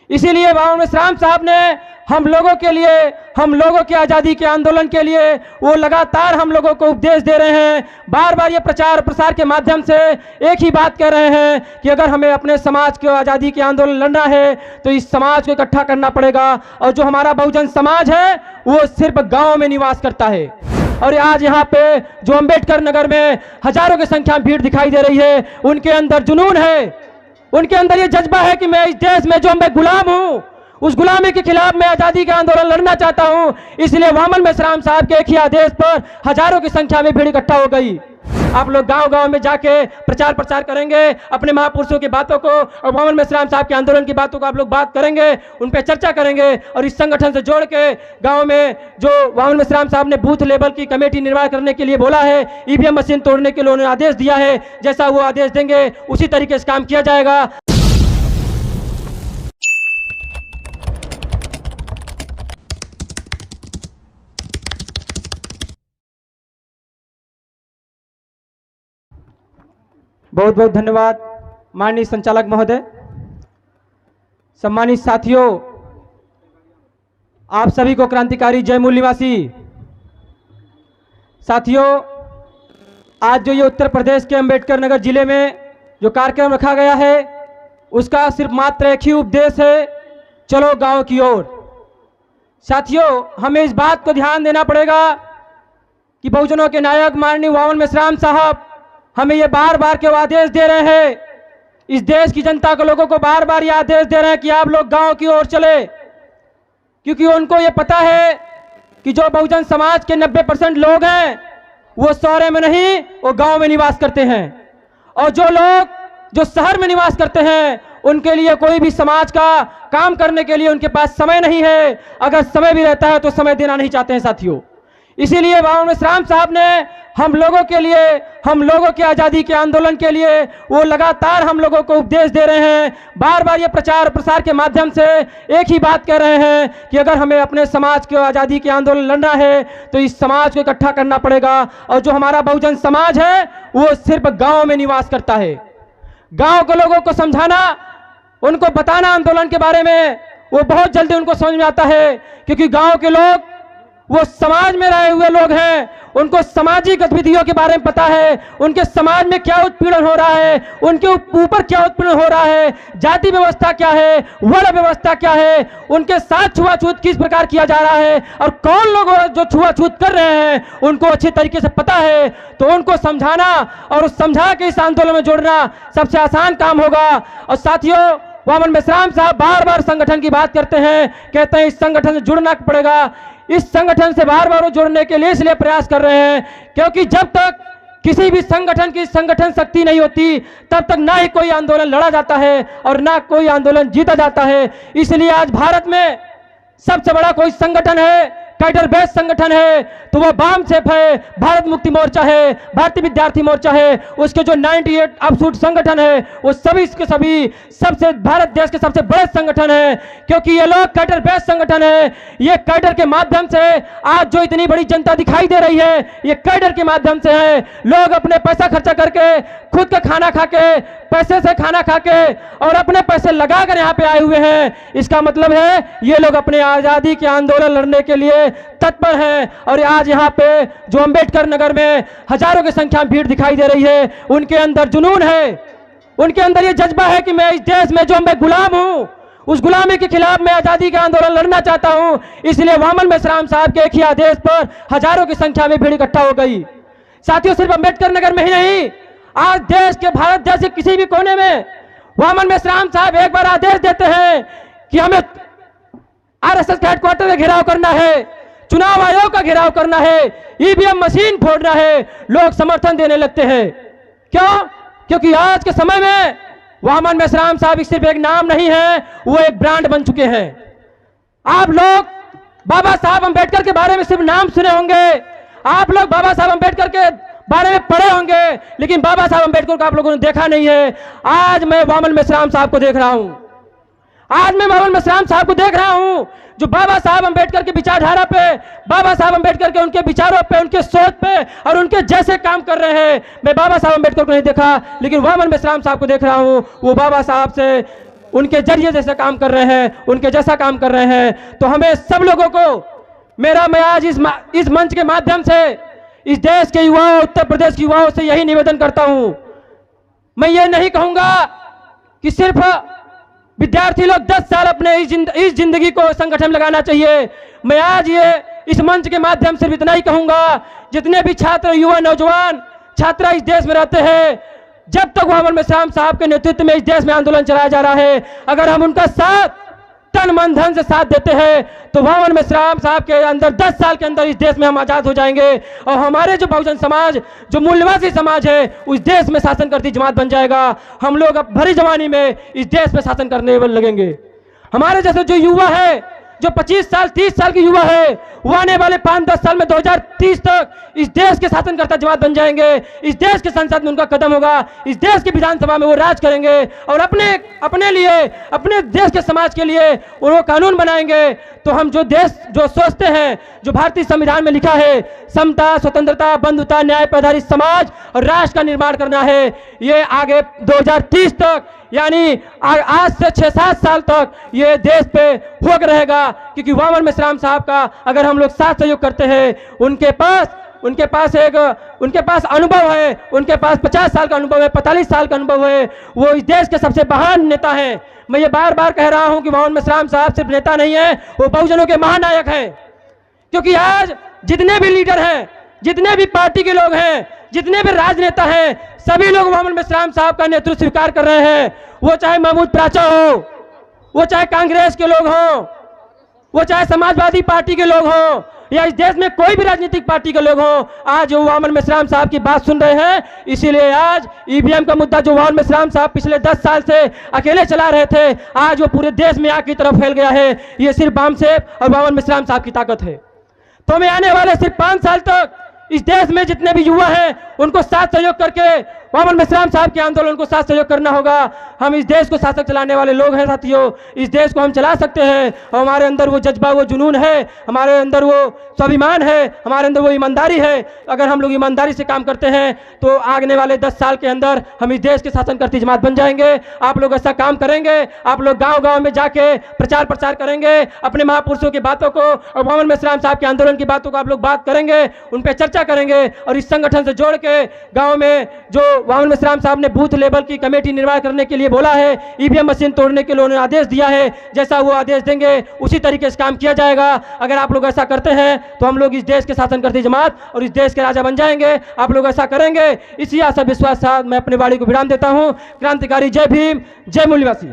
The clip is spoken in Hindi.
इसीलिए बाबा मेश्राम साहब ने हम लोगों के लिए, हम लोगों के आज़ादी के आंदोलन के लिए वो लगातार हम लोगों को उपदेश दे रहे हैं। बार बार ये प्रचार प्रसार के माध्यम से एक ही बात कह रहे हैं कि अगर हमें अपने समाज के आज़ादी के आंदोलन लड़ना है तो इस समाज को इकट्ठा करना पड़ेगा। और जो हमारा बहुजन समाज है वो सिर्फ गाँव में निवास करता है। और आज यहाँ पे जो अम्बेडकर नगर में हजारों की संख्या में भीड़ दिखाई दे रही है, उनके अंदर जुनून है, उनके अंदर ये जज्बा है कि मैं इस देश में जो मैं गुलाम हूँ, उस गुलामी के खिलाफ मैं आज़ादी का आंदोलन लड़ना चाहता हूँ। इसलिए वामन मेश्राम साहब के एक ही आदेश पर हजारों की संख्या में भीड़ इकट्ठा हो गई। आप लोग गांव-गांव में जाके प्रचार प्रसार करेंगे अपने महापुरुषों की बातों को, और वामन मेश्राम साहब के आंदोलन की बातों को आप लोग बात करेंगे, उन पर चर्चा करेंगे। और इस संगठन से जोड़ के गांव में जो वामन मेश्राम साहब ने बूथ लेवल की कमेटी निर्माण करने के लिए बोला है, ईवीएम मशीन तोड़ने के लिए उन्होंने आदेश दिया है, जैसा वो आदेश देंगे उसी तरीके से काम किया जाएगा। बहुत बहुत धन्यवाद माननीय संचालक महोदय। सम्मानित साथियों, आप सभी को क्रांतिकारी जय मूल निवासी। साथियों, आज जो ये उत्तर प्रदेश के अम्बेडकर नगर जिले में जो कार्यक्रम रखा गया है, उसका सिर्फ मात्र एक ही उपदेश है, चलो गांव की ओर। साथियों, हमें इस बात को ध्यान देना पड़ेगा कि बहुजनों के नायक माननीय वामन मेश्राम साहब हमें ये बार बार के आदेश दे रहे हैं, इस देश की जनता को, लोगों को बार बार ये आदेश दे रहे हैं कि आप लोग गांव की ओर चले, क्योंकि उनको ये पता है कि जो बहुजन समाज के 90% लोग हैं वो शहर में नहीं, वो गांव में निवास करते हैं। और जो लोग जो शहर में निवास करते हैं उनके लिए कोई भी समाज का काम करने के लिए उनके पास समय नहीं है। अगर समय भी रहता है तो समय देना नहीं चाहते हैं साथियों। इसीलिए बाबा मेश्राम साहब ने हम लोगों के लिए, हम लोगों के आज़ादी के आंदोलन के लिए वो लगातार हम लोगों को उपदेश दे रहे हैं। बार बार ये प्रचार प्रसार के माध्यम से एक ही बात कह रहे हैं कि अगर हमें अपने समाज के आज़ादी के आंदोलन लड़ना है तो इस समाज को इकट्ठा करना पड़ेगा। और जो हमारा बहुजन समाज है वो सिर्फ गाँव में निवास करता है। गाँव के लोगों को समझाना, उनको बताना आंदोलन के बारे में, वो बहुत जल्दी उनको समझ में आता है, क्योंकि गाँव के लोग वो समाज में रहे हुए लोग हैं, उनको सामाजिक गतिविधियों के बारे में पता है, उनके समाज में क्या उत्पीड़न हो रहा है, उनके ऊपर क्या उत्पीड़न हो रहा है, जाति व्यवस्था क्या है, वर्ण व्यवस्था क्या है, उनके साथ छुआछूत किस प्रकार किया जा रहा है, और कौन लोग जो छुआछूत कर रहे हैं उनको अच्छी तरीके से पता है। तो उनको समझाना और समझा के इस आंदोलन में जोड़ना सबसे आसान काम होगा। और साथियों, वामन मेश्राम साहब बार बार संगठन की बात करते हैं, कहते हैं इस संगठन से जुड़ना पड़ेगा। इस संगठन से बार बार वो जुड़ने के लिए इसलिए प्रयास कर रहे हैं क्योंकि जब तक किसी भी संगठन की संगठन शक्ति नहीं होती तब तक ना ही कोई आंदोलन लड़ा जाता है और ना कोई आंदोलन जीता जाता है। इसलिए आज भारत में सबसे बड़ा कोई संगठन है, कैडर बेस्ड संगठन है, तो वो बामसेफ है, भारत मुक्ति मोर्चा है, भारतीय विद्यार्थी मोर्चा है, उसके जो 98 अपसूट संगठन है वो सभी के सभी सबसे भारत देश के सबसे बड़े संगठन है, क्योंकि ये लोग कैडर बेस्ड संगठन है। ये कैडर के माध्यम से आज जो इतनी बड़ी जनता दिखाई दे रही है, ये कैडर के माध्यम से है। लोग अपने पैसा खर्चा करके, खुद का खाना खा के, पैसे से खाना खा के और अपने पैसे लगा कर यहाँ पे आए हुए हैं। इसका मतलब है ये लोग अपने आज़ादी के आंदोलन लड़ने के लिए तत्पर हैं। और आज यहाँ पे जो अम्बेडकर नगर में हजारों की संख्या में भीड़ दिखाई दे रही है, उनके अंदर जुनून है, उनके अंदर ये जज्बा है कि मैं इस देश में जो मैं गुलाम हूँ, उस गुलामी के खिलाफ मैं आज़ादी का आंदोलन लड़ना चाहता हूँ। इसलिए वामन मेश्राम साहब के एक ही आदेश पर हजारों की संख्या में भीड़ इकट्ठा हो गई। साथियों, सिर्फ अम्बेडकर नगर में ही नहीं, आज देश के, भारत देश के किसी भी कोने में वामन मेश्राम साहब एक बार आदेश देते हैं कि हमें आरएसएस के हेडक्वार्टर का घेराव करना है, चुनाव आयोग का घेराव करना है, ईवीएम मशीन फोड़ना है, लोग समर्थन देने लगते हैं। क्यों? क्योंकि आज के समय में वामन मेश्राम साहब सिर्फ एक नाम नहीं है, वो एक ब्रांड बन चुके हैं। आप लोग बाबा साहब अम्बेडकर के बारे में सिर्फ नाम सुने होंगे, आप लोग बाबा साहब अम्बेडकर के बारे में पढ़े होंगे, लेकिन बाबा साहब अम्बेडकर को आप लोगों ने देखा नहीं है। आज मैं वामन मेश्राम साहब को देख रहा हूं, आज मैं वामन मेश्राम साहब को देख रहा हूं, जो बाबा साहब अम्बेडकर की विचारधारा पे, बाबा साहब अम्बेडकर के उनके विचारों पे, उनके सोच पे और उनके जैसे काम कर रहे हैं। मैं बाबा साहब अम्बेडकर को नहीं देखा, लेकिन वामन मेश्राम साहब को देख रहा हूं। वो बाबा साहब से उनके जरिए जैसे काम कर रहे हैं, उनके जैसा काम कर रहे हैं। तो हमें सब लोगों को मैं आज इस मंच के माध्यम से इस देश के युवाओं, उत्तर प्रदेश के युवाओं से यही निवेदन करता हूं। मैं ये नहीं कहूंगा कि सिर्फ विद्यार्थी लोग 10 साल अपने इस जिंदगी को संगठन में लगाना चाहिए। मैं आज ये इस मंच के माध्यम से इतना ही कहूंगा, जितने भी छात्र, युवा, नौजवान छात्रा इस देश में रहते हैं, जब तक मोहम्मद मेश्राम साहब के नेतृत्व में इस देश में आंदोलन चलाया जा रहा है, अगर हम उनका साथ तन मन धन से साथ देते हैं तो मोहम्मद मेश्राम साहब के अंदर 10 साल के अंदर इस देश में हम आजाद हो जाएंगे और हमारे जो बहुजन समाज, जो मूल्यवासी समाज है, उस देश में शासन करती जमात बन जाएगा। हम लोग अब भरी जवानी में इस देश में शासन करने लगेंगे। हमारे जैसे जो युवा है, जो 25 साल 30 साल की युवा है, वो आने वाले 5-10 साल में 2030 तक इस देश के शासनकर्ता जमात बन जाएंगे। इस देश के संसद में उनका कदम होगा, इस देश की विधानसभा में वो राज करेंगे और अपने लिए, अपने देश के समाज के लिए वो कानून बनाएंगे। तो हम जो देश जो सोचते हैं, जो भारतीय संविधान में लिखा है, समता, स्वतंत्रता, बंधुता, न्याय पर आधारित समाज और राष्ट्र का निर्माण करना है, ये आगे 2030 तक, यानी आज से 6-7 साल तक ये देश पे होक रहेगा। क्योंकि मोहम्मद मेश्राम साहब का अगर हम लोग साथ सहयोग करते हैं, उनके पास अनुभव है, उनके पास 50 साल का अनुभव है, 45 साल का अनुभव है, वो इस देश के सबसे महान नेता हैं। मैं ये बार बार कह रहा हूं कि मोहम्मद मेश्राम साहब सिर्फ नेता नहीं है, वो बहुजनों के महानायक हैं। क्योंकि आज जितने भी लीडर हैं, जितने भी पार्टी के लोग हैं, जितने भी राजनेता हैं, सभी लोग मोहम्मद मेश्राम साहब का नेतृत्व स्वीकार कर रहे हैं। वो चाहे महमूद प्राचा हो, वो चाहे कांग्रेस के लोग हों, वो चाहे समाजवादी पार्टी के लोग हों, या इस देश में कोई भी राजनीतिक पार्टी के लोग हों, आज वो मोहम्मद मेश्राम साहब की बात सुन रहे हैं। इसीलिए आज ईवीएम का मुद्दा जो मोहम्मद मेश्राम साहब पिछले 10 साल से अकेले चला रहे थे, आज वो पूरे देश में आग की तरफ फैल गया है। ये सिर्फ बामसेब और मोहम्मद मेश्राम साहब की ताकत है। तो हमें आने वाले सिर्फ 5 साल तक इस देश में जितने भी युवा हैं, उनको साथ सहयोग करके मोहम्मद मेश्राम साहब के आंदोलन को साथ सहयोग करना होगा। हम इस देश को शासक चलाने वाले लोग हैं साथियों, इस देश को हम चला सकते हैं और हमारे अंदर वो जज्बा, वो जुनून है, हमारे अंदर वो स्वाभिमान है, हमारे अंदर वो ईमानदारी है। अगर हम लोग ईमानदारी से काम करते हैं तो आने वाले 10 साल के अंदर हम इस देश के शासन करती जमात बन जाएंगे। आप लोग ऐसा काम करेंगे, आप लोग गाँव-गाँव में जाके प्रचार प्रसार करेंगे, अपने महापुरुषों की बातों को और मोहम्मद मेश्राम साहब के आंदोलन की बातों को आप लोग बात करेंगे, उन पर चर्चा करेंगे और इस संगठन से जोड़ के गाँव में जो मोहम्मद मेश्राम साहब ने बूथ लेवल की कमेटी निर्माण करने के लिए बोला है, ईवीएम मशीन तोड़ने के लिए उन्होंने आदेश दिया है, जैसा वो आदेश देंगे उसी तरीके से काम किया जाएगा। अगर आप लोग ऐसा करते हैं तो हम लोग इस देश के शासन करती जमात और इस देश के राजा बन जाएंगे। आप लोग ऐसा करेंगे, इसी आशा विश्वास साथ मैं अपनी वाणी को विराम देता हूं। क्रांतिकारी जय भीम, जय मूल्यवासी।